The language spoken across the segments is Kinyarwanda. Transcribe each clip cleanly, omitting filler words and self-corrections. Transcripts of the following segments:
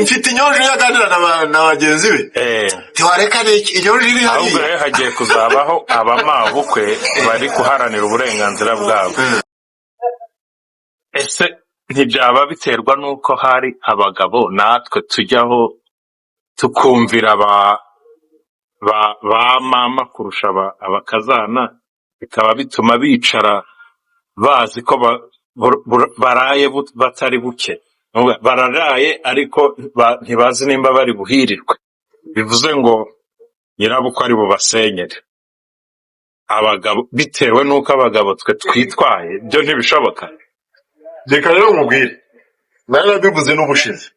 mfite inyonjo yaganira na bagenzi be tiwareka inyonjo iri hariya ahubwo rero hagiye kuzabaho abamabukwe bari guharanira uburenganzira bwabo. Ese ntibyaba biterwa n'uko hari abagabo natwe tujyaho tukumvira ba mama kurusha abakazana, bikaba bituma bicara bazi ko baraye batari buke, bararaye ariko ntibazi nimba bari buhirirwe, bivuze ngo nyirabukwe ari bubasenyere. Abagabo bitewe n'uko abagabo twe twitwaye byo ntibishoboka. reka rero mubwire nari nabivuze n'ubushize,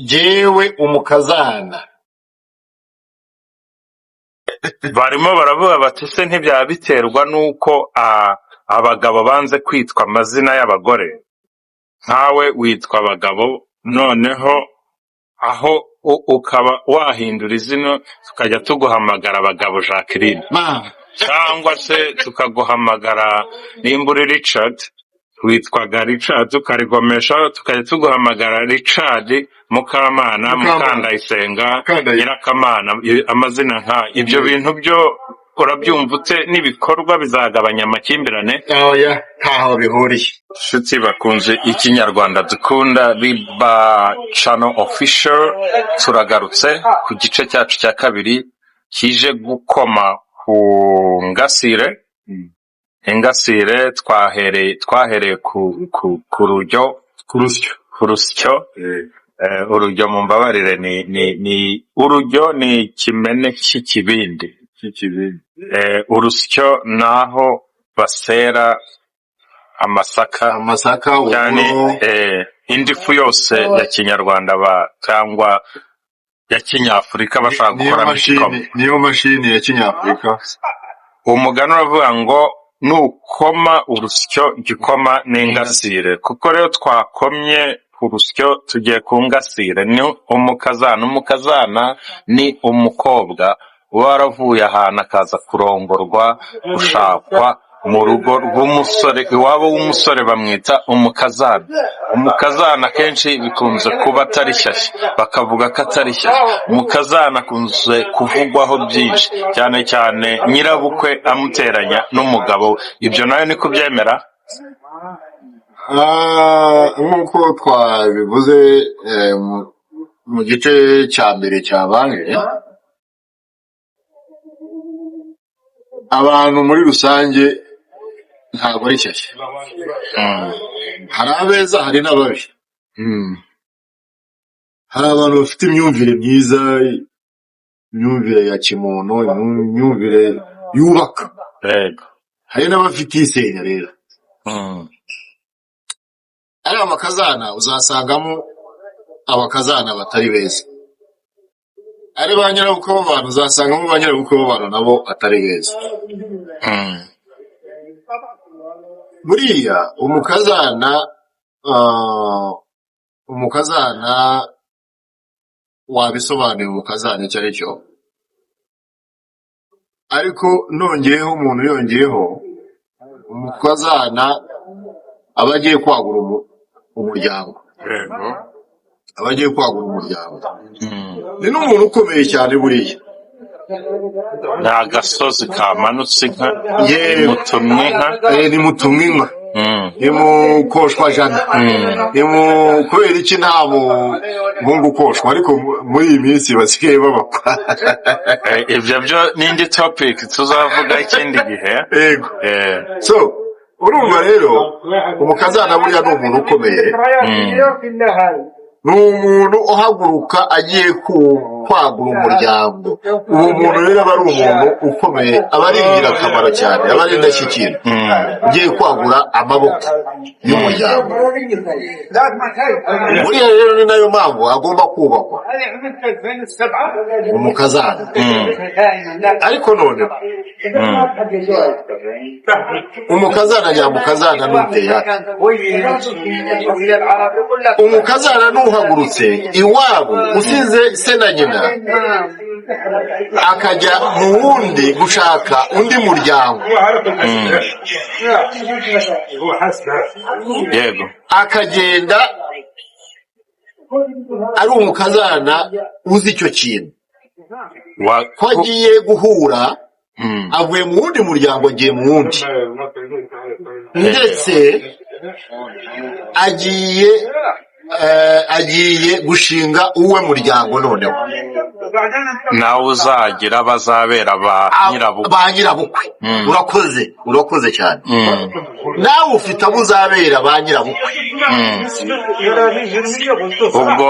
jewe umukazana barimo baravuga bati se ntibyaba biterwa n'uko abagabo banze kwitwa amazina y'abagore, nkawe witwa abagabo noneho aho ukaba wahindura izina tukajya tuguhamagara abagabo Jacqueline, cyangwa se tukaguhamagara nimba uri Richard witwaga Richard tukarigomesha tukajya tuguhamagara Richard Mukamana, Mukandayisenga, Nyirakamana, amazina nka ibyo bintu byo urabyumva ute n'ibikorwa bizagabanya amakimbirane? oya ntaho bihuriye. Nshuti bakunze ikinyarwanda dukunda Riba Channel Official, turagarutse ku gice cyacu cya kabiri kije gukoma ku ngasire. Ingasire twahereye ku rusyo. Urujyo mumbabarire ni urujyo ni kimene cy'ikibindi. Urusyo naho basera amasaka yani indifu yose ya kinyarwanda cyangwa ya kinyafurika bashaka gukora igikoma. Niyo mashini ya kinyafurika. Umugani uravuga ngo nukoma urusyo igikoma n'ingasire, kuko rero twakomye urusyo tugiye ku ngasire. Ni umukazana ni umukobwa waravuye ahantu akaza kurongorwa, gushakwa mu rugo rw'umusore, iwabo w'umusore bamwita umukazana. Umukazana kenshi bikunze kuba atari shyashya, bakavuga ko atari shyashya. Umukazana akunze kuvugwaho byinshi, cyane cyane nyirabukwe amuteranya n'umugabo. Ibyo nawe ni kubyemera? nk'uko twabivuze mu gice cya mbere cyabaye, abantu muri rusange ntabwo ari shyashya. Hari abeza hari n'ababi. Hari abantu bafite imyumvire myiza, imyumvire ya kimuntu, imyumvire yubaka. Hari n'abafite isenya rero. Ari amakazana uzasangamo abakazana batari beza. Ari ba nyirabukwe b'abantu uzasangamo ba nyirabukwe b'abantu nabo atari beza. Buriya umukazana wabisobanuye umukazana icyo ari cyo, ariko nongeyeho umuntu yongeyeho umukazana aba agiye kwagura umuryango. Aba agiye kwagura umuryango. Ni n'umuntu ukomeye cyane buriya. Ni agasozi kamanutse inka, ni mutumwa inka, ni mukoshwa jana, ni kubera iki nta muhungu ukoshwa, ariko muri iyi minsi basigaye babakwa. Ibyo byo n'indi topic tuzavuga ikindi gihe. Yego. So urumva rero umukazana buriya ni umuntu ukomeye. Ni umuntu uhaguruka agiye kwagura umuryango. Uwo muntu rero aba ari umuntu ukomeye, aba ari ingirakamaro cyane, aba ari indashyikirwa, ugiye kwagura amaboko y'umuryango. Buriya rero ni nayo mpamvu agomba kubakwa umukazana. Ariko none umukazana nyamukazana n'uteye umukazana n'uhagurutse iwabo usize se na nyina, mukazana akajya mu wundi gushaka undi muryango, yego, akagenda ari umukazana uzi icyo kintu ko agiye guhura, avuye mu wundi muryango agiye mu wundi, ndetse agiye gushinga uwe muryango. Noneho nawe uzagira abazabera ba nyirabukwe. Urakoze cyane. Nawe ufite abo uzabera ba nyirabukwe. ubwo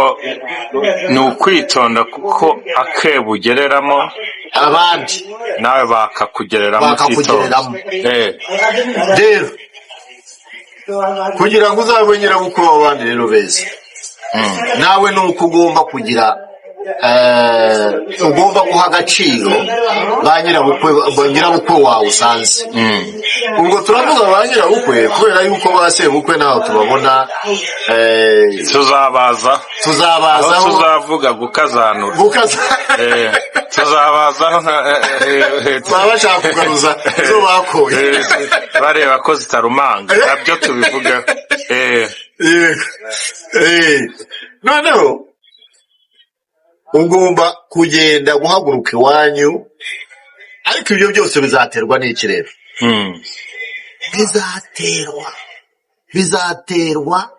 ni ukwitonda kuko akebo ugereramo abandi nawe bakakugereramo. Rero kugira ngo uzabe nyirabukwe w'abandi rero beza, nawe ni uko ugomba kugira ugomba guha agaciro ba nyirabukwe wawe usanze. ubwo turavuga ba nyirabukwe kubera yuko ba sebukwe naho tubabona, tuzabazaho tuzavuga gukazanura, tuzabazaho baba bashaka kugaruza izo bakoye bareba ko zitarumanga, nabyo tubivugaho. Noneho ugomba kugenda guhaguruka iwanyu, ariko ibyo byose bizaterwa n'iki rero? bizaterwa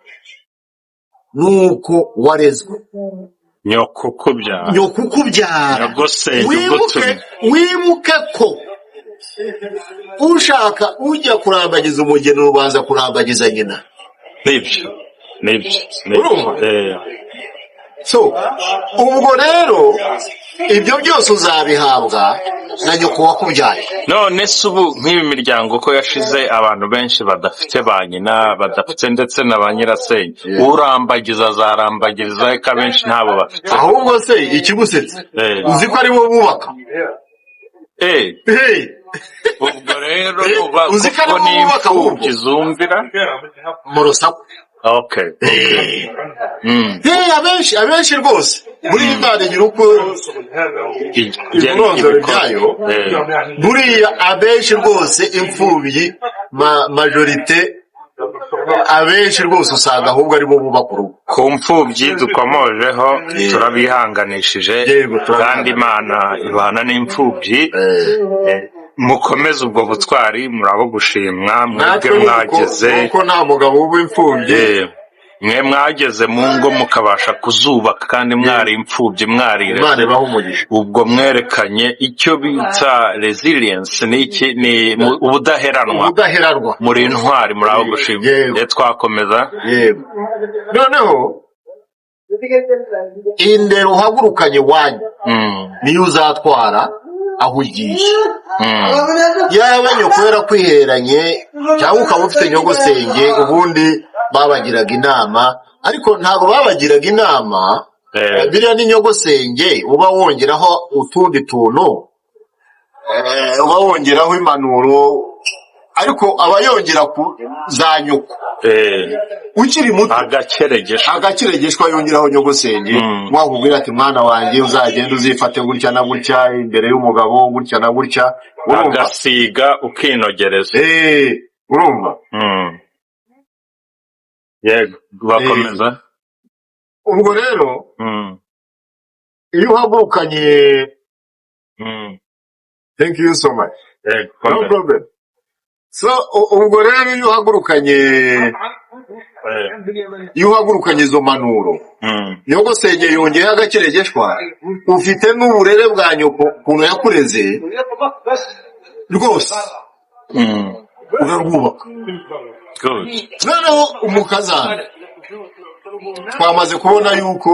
nuko warezwe. nyoko ukubyara wibuke ko ushaka ujya kurambagiza umugeni ubanza kurambagiza nyina. nibyo so ubwo rero ibyo byose uzabihabwa na nyoko wakubyaye. none se ubu nk'ibi miryango ko yashize abantu benshi badafite ba nyina, badafite ndetse na ba nyirasenge, urambagiza azarambagiriza ariko abenshi ntabo bafite. ahubwo se ikigusetse uzi ko ari bo bubaka. ubwo rero kuko n'imfubyi zumvira mu rusaku. abenshi rwose muri iyi Imana igira uko ibirondoro byayo, buriya abenshi rwose imfubyi majorite, abenshi rwose usanga ahubwo aribo bubaka urugo. ku mfubyi dukomojeho turabihanganishije, kandi Imana ibana n'imfubyi. mukomeze ubwo butwari, murabo gushimwa mwebwe mwageze kuko nta mugabo w'imfubyi. mwe mwageze mu ngo mukabasha kuzubaka kandi mwari imfubyi, mwarire. Imana ibahe umugisha. ubwo mwerekanye icyo bita resilience, ni ubudaheranwa. muri intwari, murabo gushimwa. Twakomeza. noneho indero uhagurukanye wanyu niyo uzatwara aho ugiye. yaba nyoko yarakwiheranye cyangwa ukaba ufite nyogosenge, ubundi babagiraga inama, ariko ntabwo babagiraga inama. biriya ni nyogosenge uba wongeraho utundi tuntu, uba wongeraho impanuro, ariko aba yongera ku za nyoko. ukiri muto agakeregeshwa yongeraho nyogosenge. mwakubwira ati mwana wanjye uzagenda uzifate gutya na gutya imbere y'umugabo, gutya na gutya, agasiga ukinogereza. urumva? yego, bakomeza. ubwo rero iyo uhagurukanye, thank you so much. No problem. so ubwo rero iyo uhagurukanye izo mpanuro, nyogosenge yongeyeho agakeregeshwa, ufite n'uburere bwa nyoko ukuntu yakureze rwose, urarwubaka. noneho umukazana twamaze kubona yuko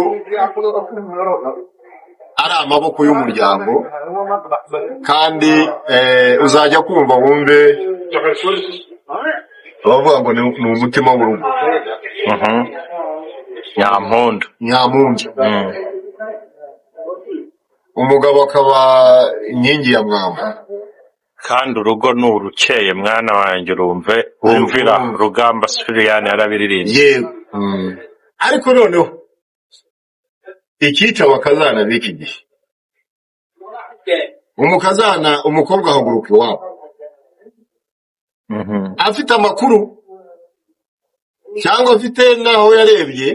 ari amaboko y'umuryango, kandi uzajya kumva wumve abavuga ngo ni umutima w'urugo. nyampunda. umugabo akaba inkingi ya mwamba, kandi urugo ni urukeye. mwana wanjye wumvira Rugamba Sipiriyani yarabiririmbye. yego. ariko noneho icyica abakazana b'iki gihe umukazana umukobwa ahaguruka iwabo afite amakuru cyangwa afite n'aho yarebye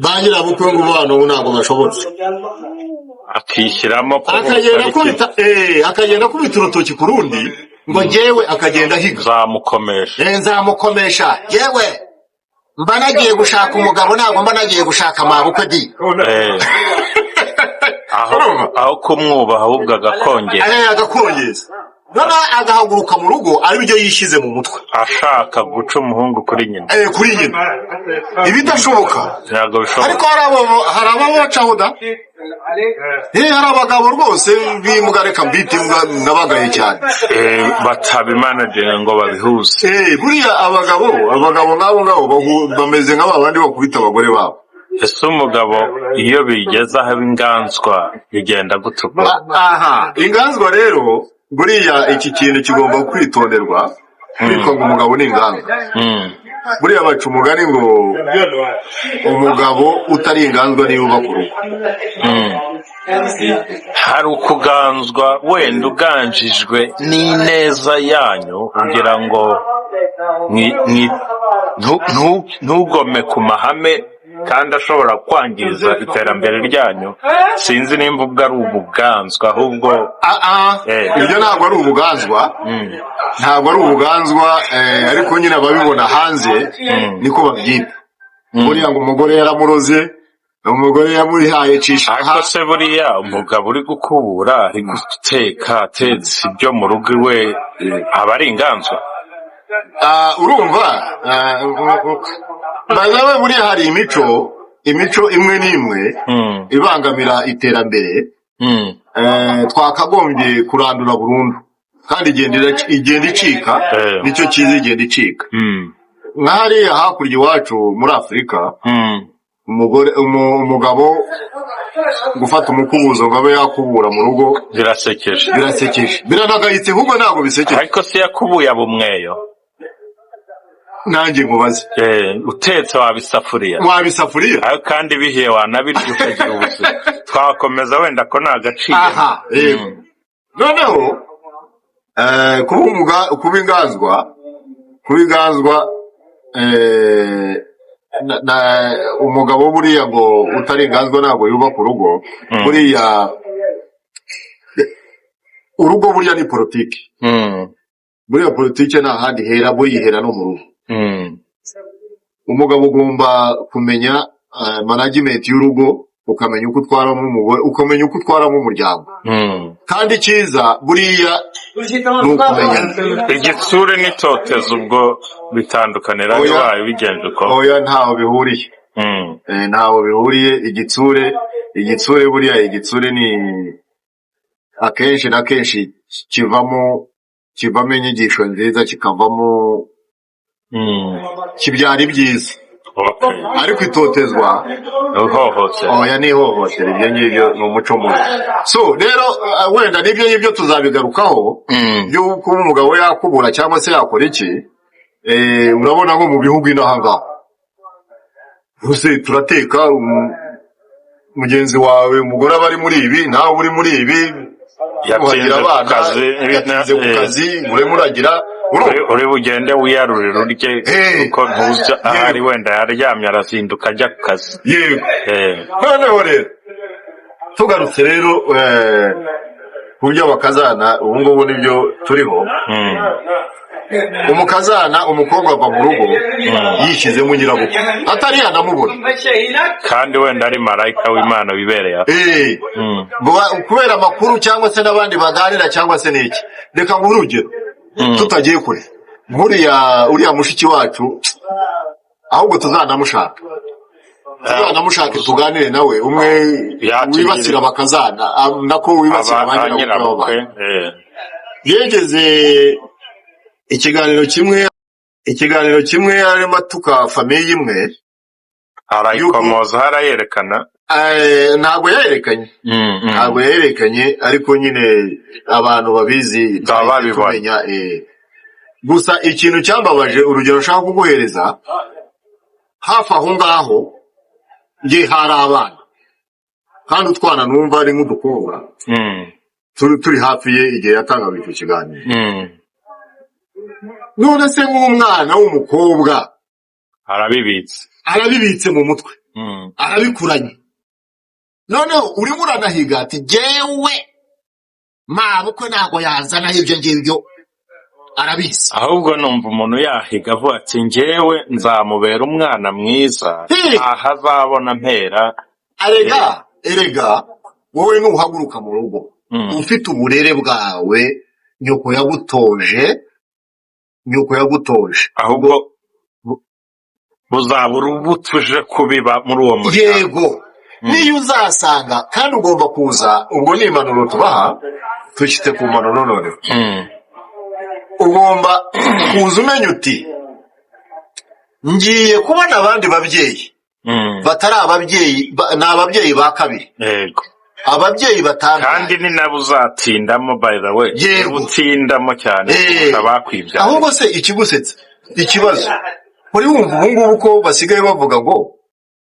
bagira bukwe ngo ubana ubu ntabwo bashobotse akishyiramo akagenda akubita urutoki ku rundi ngo njyewe akagenda ahiga nzamukomesha yewe mba nagiye gushaka umugabo ntabwo mba nagiye gushaka amabukwe di aho kumwubaha ahubwo agakongeza noneho agahaguruka mu rugo ari byo yishyize mu mutwe ashaka guca umuhungu kuri nyina ibidashoboka ariko hari ababacaho da hari abagabo rwose b'imbwa reka mbite imbwa nabagaye cyane batabimanagera ngo babihuze buriya abagabo nk'abo ngabo bameze nk'aba bandi bakubita abagore babo. Ese umugabo iyo bigeze aho inganzwa bigenda gutukura? Inganzwa rero buriya iki kintu kigomba kwitonderwa kwitwa ngo umugabo ni inganzwa. Buriya baca umugani ngo umugabo utari inganzwa niyo ubaka urugo. Hari ukuganzwa wenda uganjijwe n'ineza yanyu kugira ngo ntugome ku mahame kandi ashobora kwangiza iterambere ryanyu. Sinzi nimba ubwo ari ubuganzwa ahubwo ibyo ntabwo ari ubuganzwa, ntabwo ari ubuganzwa, ariko nyine ababibona hanze niko babyita. Buriya ngo umugore yaramuroze, umugore yamurihaye cisha. Ariko se buriya umugabo uri gukubura ari guteka atetse ibyo mu rugo iwe aba ari inganzwa? Urumva bazawe buriya hari imico imwe n'imwe ibangamira iterambere twakagombye kurandura burundu kandi igenda icika, nicyo cyiza igenda icika. Nka hariya hakurya iwacu muri Afurika umugabo gufata umukubuzo ngo abe yakubura mu rugo birasekeje, biranagayitse ahubwo ntabwo bisekeje. Ariko se yakubuye abumweyo nanjye nkubaze utetse wabisafuriya ayo kandi bihiye wanabirya ukagira ubuzima. Twakomeza wenda ko nta gaciro. Noneho kuba inganzwa umugabo buriya ngo utari inganzwa ntabwo yubaka urugo. Buriya urugo buriya ni politiki. Buriya politiki nta handi hera, buyihera no mu rugo. Umugabo ugomba kumenya management y'urugo, ukamenya uko utwaramo umugore, ukamenya uko utwaramo umuryango. Kandi cyiza buriya ni ukumenya igitsure n'itoteza ubwo bitandukanira bibaye bigenze uko. Oya ntaho bihuriye. Ntaho bihuriye. Igitsure buriya ni akenshi na kenshi kivamo inyigisho nziza, kikavamo kibyara ibyiza. Ariko itotezwa oya ni ihohotera. Ibyo ngibyo ni umuco mubi. So rero wenda n'ibyo tuzabigarukaho by'uko umugabo yakubura cyangwa se yakora iki. Urabona nko mu bihugu inahangaha rwose turateka, mugenzi wawe umugore aba ari muri ibi, nawe uri muri ibi, yatinze ku kazi urimo uragira uri bugende wiyarurira urye kuko ntuzi ahari wenda yaryamye arazinduka ajya ku kazi. Noneho rero tugarutse rero ku byo bakazana ubu ngubu nibyo turiho. Umukazana umukobwa ava mu rugo yishyizemo nyirabukwe atari yanamubona, kandi wenda ari marayika w'Imana wibereye kubera amakuru cyangwa se n'abandi baganira cyangwa se n'iki. Reka nguhe urugero tutagiye kure. Uriya mushiki wacu ahubwo tuzanamushake tuganire nawe, umwe wibasira bakazana nako wibasira abanyirabukwe. Yegeze ikiganiro kimwe arimo atuka famiye imwe, arayikomoza harayerekana. Ntabwo yayerekanye ariko nyine abantu babizi babibona. Gusa ikintu cyambabaje, urugero nshaka kuguhereza, hafi aho ngaho nge hari abana kandi utwana numva ari nk'udukobwa turi hafi ye igihe yatangaga icyo kiganiro. None se nk'umwana w'umukobwa arabibitse mu mutwe, arabikuranye, noneho urimo uranahiga ati jewe mabukwe ntago yazanaho ibyo ngibyo, arabizi. Ahubwo numva umuntu yahiga avuga ati njyewe nzamubera umwana mwiza ahazabona mpera. Erega wowe nuhaguruka mu rugo ufite uburere bwawe, nyoko yagutoje ahubwo buzabura ubutuje kubiba muri uwo muryango. Yego, niyo uzasanga kandi ugomba kuza, ubwo ni impanuro tubaha, dushyitse ku mpanuro none. Ugomba kuza umenya uti ngiye kubona abandi babyeyi batari ababyeyi, ni ababyeyi ba kabiri. Yego, ababyeyi batandukanye, kandi ni nabo uzatindamo, by the way. Yego, utindamo cyane abakwibyaye. ahubwo se ikigusetsa ikibazo uri wumva ubu ngubu ko basigaye bavuga ngo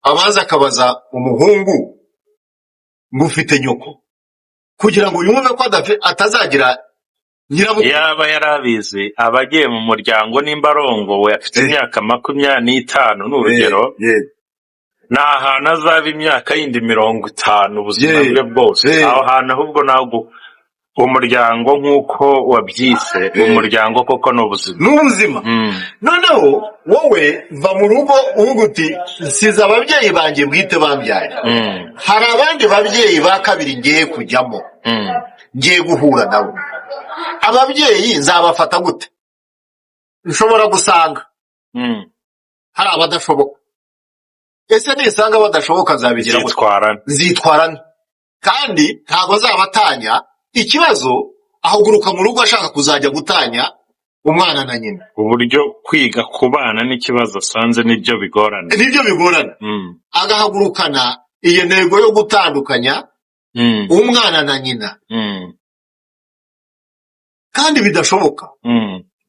abanza akabaza umuhungu ngo ufite nyoko, kugira ngo yumve ko atazagira nyirabukwe. yaba yarabizi abagiye mu muryango nimba arongowe afite imyaka 25 n'urugero, nta hantu azaba imyaka yindi 50 ubuzima bwe bwose. aho hantu ahubwo ntabwo umuryango nk'uko wabyise, umuryango koko n'ubuzima. Noneho wowe va mu rugo uvuga uti nsize ababyeyi banjye bwite bambyaye, hari abandi babyeyi ba kabiri ngiye kujyamo, ngiye guhura nabo. Ababyeyi nzabafata gute? Nshobora gusanga hari abadashoboka. Ese nisanga badashoboka nzabigira nzitwarana, kandi ntabwo nzabatanya. Ikibazo ahaguruka mu rugo ashaka kuzajya gutanya umwana na nyina. Uburyo kwiga kubana n'ikibazo asanze nibyo bigorana. Agahagurukana iyo ntego yo gutandukanya umwana na nyina, kandi bidashoboka.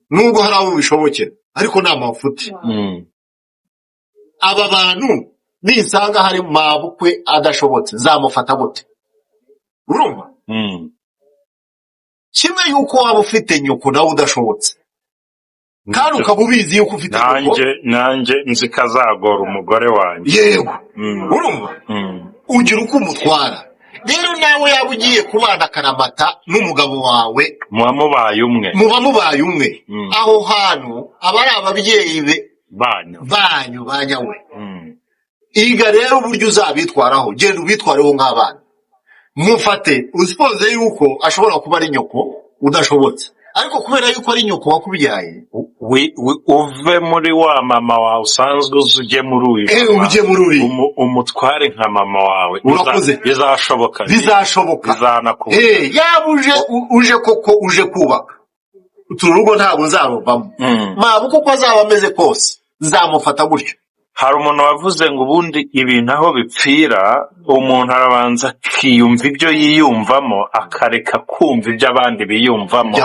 Nubwo hari abo bishobokera, ariko nta mafuti. Aba bantu nisanga hari mabukwe adashobotse nzamufata gute? Urumva? Kimwe yuko waba ufite nyoko nawe udashobotse, kandi ukaba ubizi yuko ufite nyoko. Nanjye nzi ko azagora umugore wanjye. Yego, urumva? Ugira uko umutwara. Rero nawe yaba ugiye kubana akaramata n'umugabo wawe, muba mubaye umwe. Aho hantu aba ari ababyeyi be banyu banyawe. Iga rero uburyo uzabitwaraho, genda ubitwareho nk'abana. Mufate uzipoze yuko ashobora kuba ari nyoko udashobotse, ariko kubera yuko ari nyoko wakubyaye, uve muri wa mama wawe usanzwe ujye muri uyu, umutware nka mama wawe. Bizashoboka, bizanakuba. Yaba uje koko uje kubaka uturu rugo, ntabwo nzaruvamo. Mabukwe uko azaba ameze kose nzamufata gutyo. Hari umuntu wavuze ngo ubundi ibintu aho bipfira umuntu arabanza akiyumva ibyo yiyumvamo, akareka kumva ibyo abandi biyumvamo,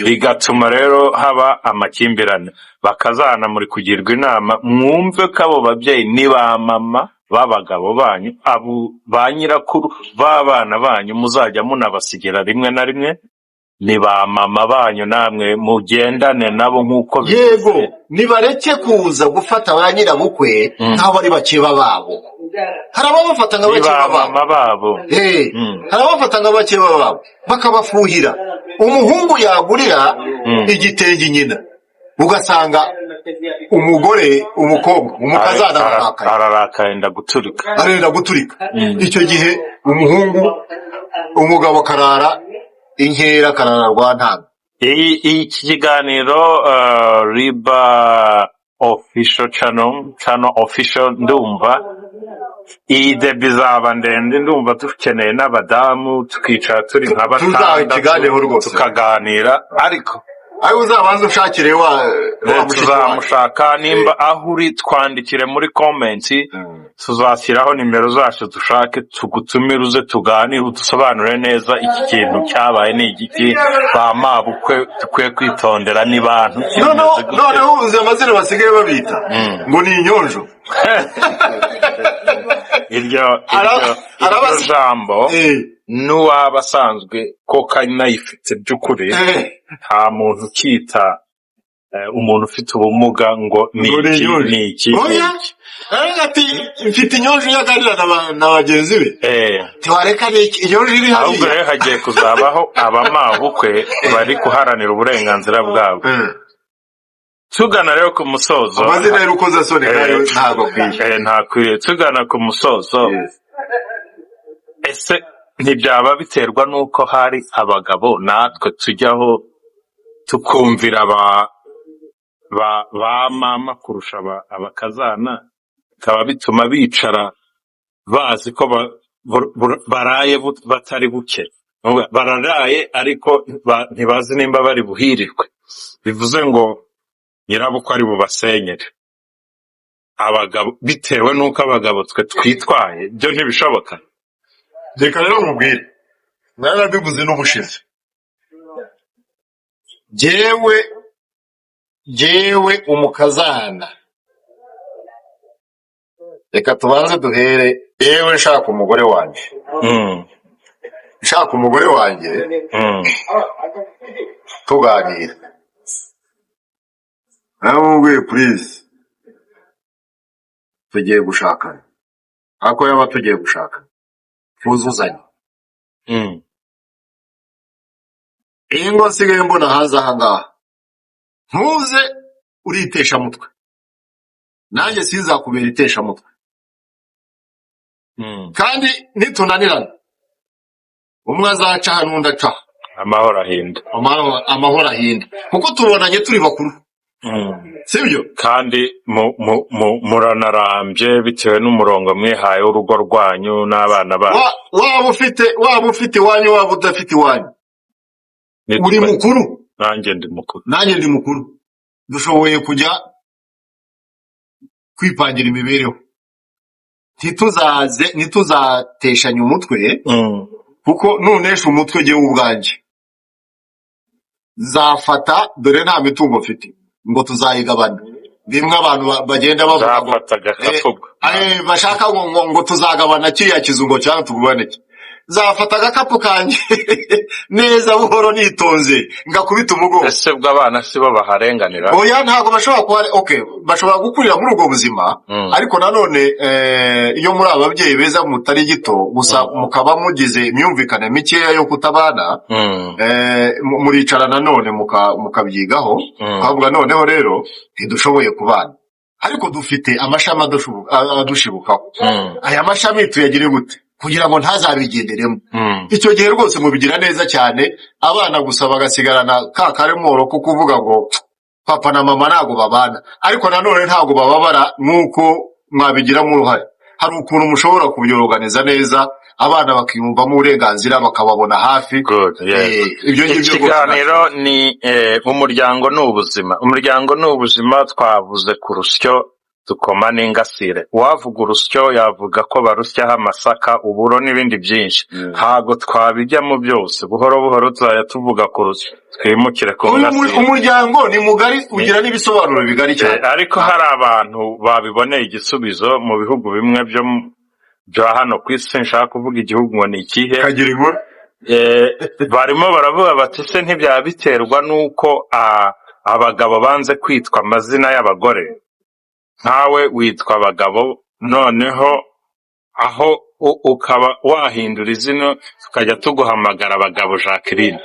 bigatuma rero haba amakimbirane. Bakazana muri kugirwa inama, mwumve ko abo babyeyi ni ba mama b'abagabo banyu, abo ba nyirakuru b'abana banyu muzajya munabasigira rimwe na rimwe, ni ba mama banyu, namwe mugendane nabo nk'uko bimeze. Yego, nibareke kuza gufata ba nyirabukwe nk'aho bari bakeba babo. Hari ababafata nka bakeba babo, hari ababafata nka bakeba babo bakabafuhira. Umuhungu yagurira igitenge nyina, ugasanga umugore umukobwa umukazana ararakaye, arenda guturika. Icyo gihe umugabo karara inkera, karara rwantaga. Iki kiganiro Riba official channel official, ndumva iyi debi izaba ndende, ndumva dukeneye n'abadamu tukicara turi nka batandatu tukaganira. Ariko uzabanza ushakire tuzamushaka. Nimba aho uri twandikire muri comment tuzashyiraho nimero zacu dushake tugutumire uze tuganire udusobanure neza iki kintu cyabaye ni igiki ba mabukwe dukwiye kwitondera ni bantu noneho uzi amazina basigaye babita ngo ni inyonjo iryo jambo n'uwaba asanzwe ko kanayifite by'ukuri nta muntu ukita umuntu ufite ubumuga ngo ni iki ati mfite inyonjo yaganira na bagenzi be tiwareka ni iki inyonjo iri hariya ahubwo rero hagiye kuzabaho abamabukwe bari guharanira uburenganzira bwabo tugana rero ku musozo amazina y'urukozasoni ntabwo akwiye ntakwiye tugana ku musozo ese ntibyaba biterwa n'uko hari abagabo natwe tujyaho tukumvira ba mama kurusha abakazana bikaba bituma bicara bazi ko baraye batari buke bararaye ariko ntibazi nimba bari buhirirwe bivuze ngo nyirabukwe ari bubasenyere abagabo bitewe n'uko abagabo twe twitwaye byo ntibishoboka reka rero nkubwire narabivuze n'ubushize jewe umukazana reka tubanze duhere yewe nshaka umugore wanjye tuganira naramubwiye please tugiye gushakana ako yaba tugiye gushakana twuzuzanye iyi ngo nsigaye mbona haza ahangaha ntuze uritesha mutwe nanjye sinzakubera itesha mutwe kandi nitunanirana umwe azaca hano undi aca amahoro ahinda kuko tubonanye turi bakuru sibyo kandi muranarambye bitewe n'umurongo mwihaye w'urugo rwanyu n'abana banyu waba ufite iwanyu waba udafite iwanyu uri mukuru nanjye ndi mukuru dushoboye kujya kwipangira imibereho ntituzateshanya umutwe kuko nunesha umutwe jyewe ubwanjye zafata dore nta mitungo mfite ngo tuzayigabana bimwe abantu bagenda bavuga bashaka ngo tuzagabana kiriya kizungo cyangwa tugubaneke zafata agakapu kanjye neza buhoro nitonze ngakubita umugongo ese bw'abana si bo baharenganira oya ntabwo bashobora bashobora gukurira muri ubwo buzima ariko nanone iyo muri ababyeyi beza mutari gito gusa mukaba mugize imyumvikane mikeya yo kutabana muricara nanone mukabyigaho ukavuga noneho rero ntidushoboye kubana ariko dufite amashami adushibukaho aya mashami tuyagire gute kugira ngo ntazabigenderemo icyo gihe rwose mubigira neza cyane abana gusa bagasigarana ka karemoro ko kuvuga ngo papa na mama ntago babana ariko nanone ntago bababara nk'uko mwabigiramo uruhare hari ukuntu mushobora kubyoroganiza neza abana bakiyumvamo uburenganzira bakababona hafi ibyo ngibyo ikiganiro ni umuryango ni ubuzima twavuze ku rusyo dukoma n'ingasire uwavuga urusyo yavuga ko barusyaho amasaka uburo n'ibindi byinshi ntago twabijyamo byose buhoro buhoro tuzajya tuvuga ku rusyo twimukire ku ngasire umuryango ni mugari ugira n'ibisobanuro bigari cyane ariko hari abantu babiboneye igisubizo mu bihugu bimwe byo hano ku isi nshaka kuvuga igihugu ngo ni ikihe kagira inkuru barimo baravuga bati se ntibyaba biterwa n'uko abagabo banze kwitwa amazina y'abagore nkawe witwa abagabo noneho aho ukaba wahindura izina tukajya tuguhamagara abagabo Jacqueline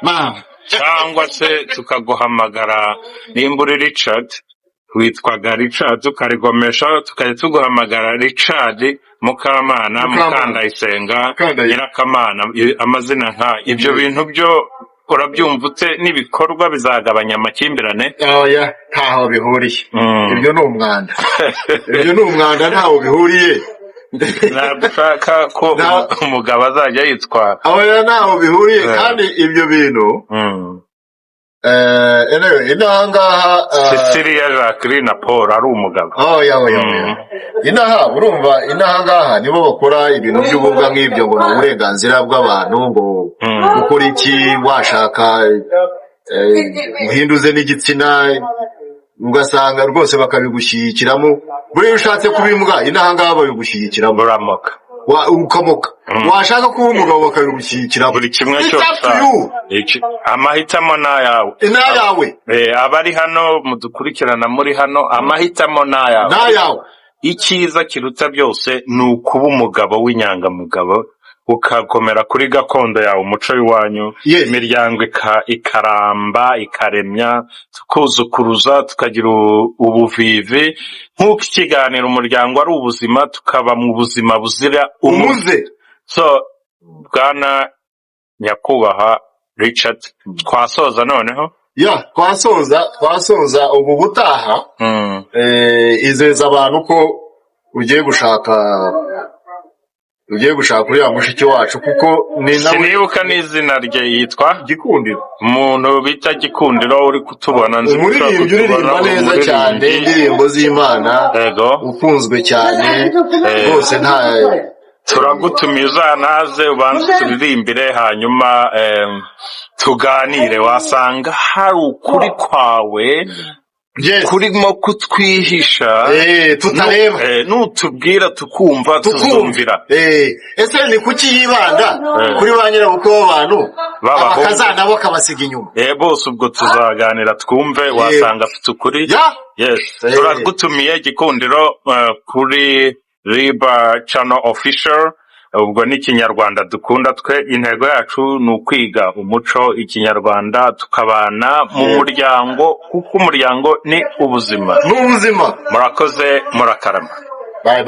cyangwa se tukaguhamagara nimba uri Richard witwaga Richard tukarigomesha tukajya tuguhamagara Richard Mukamana Mukandayisenga Nyirakamana amazina nka ibyo bintu byo urabyumva ute n'ibikorwa bizagabanya amakimbirane oya ntaho bihuriye ibyo ni umwanda ntaho bihuriye ntabwo ushaka ko umugabo azajya yitwara oya ntaho bihuriye kandi ibyo bintu anyway, inahangaha Cecilia Jacqueline na Paul ari umugabo. inaha urumva inahangaha nibo bakora ibintu by'ububwa nk'ibyo ngo ni uburenganzira bw'abantu ngo gukora iki washaka uhinduze n'igitsina ugasanga rwose bakabigushyigikiramo buriya ushatse kuba imbwa inahangaha babigushyigikiramo Uramoka. ukamoka washaka kuba umugabo bakabigushyigikiramo buri kimwe cyose amahitamo n'ayawe abari hano mudukurikirana muri hano amahitamo n'ayawe icyiza kiruta byose ni ukuba umugabo w'inyangamugabo ukakomera kuri gakondo yawe umuco w'iwanyu imiryango ikaramba ikaremya tukuzukuruza tukagira ubuvivi nk'uko ikiganiro umuryango ari ubuzima tukaba mu buzima buzira umuze. So bwana nyakubahwa Richard twasoza noneho twasoza ubu gutaha izeza abantu ko ugiye gushaka uriya mushiki wacu kuko ni nawe sinibuka n'izina rye yitwa Gikundiro umuntu bita Gikundiro uri kutubona nzi umuririmbyi uririmba neza cyane indirimbo z'Imana ukunzwe cyane rwose nta turagutumiye uzanaze ubanze turirimbire hanyuma tuganire wasanga hari ukuri kwawe kurimo kutwihisha tutareba nutubwira tukumva tuzumvira ese ni kuki yibanda kuri ba nyirabukwe w'abantu abakazana bo kabasiga inyuma bose ubwo tuzaganira twumve wasanga afite ukuri turagutumiye Gikundiro kuri Riba Channel Official ubwo ni ikinyarwanda dukunda twe intego yacu ni ukwiga umuco ikinyarwanda tukabana mu muryango kuko umuryango ni ubuzima murakoze murakarama bye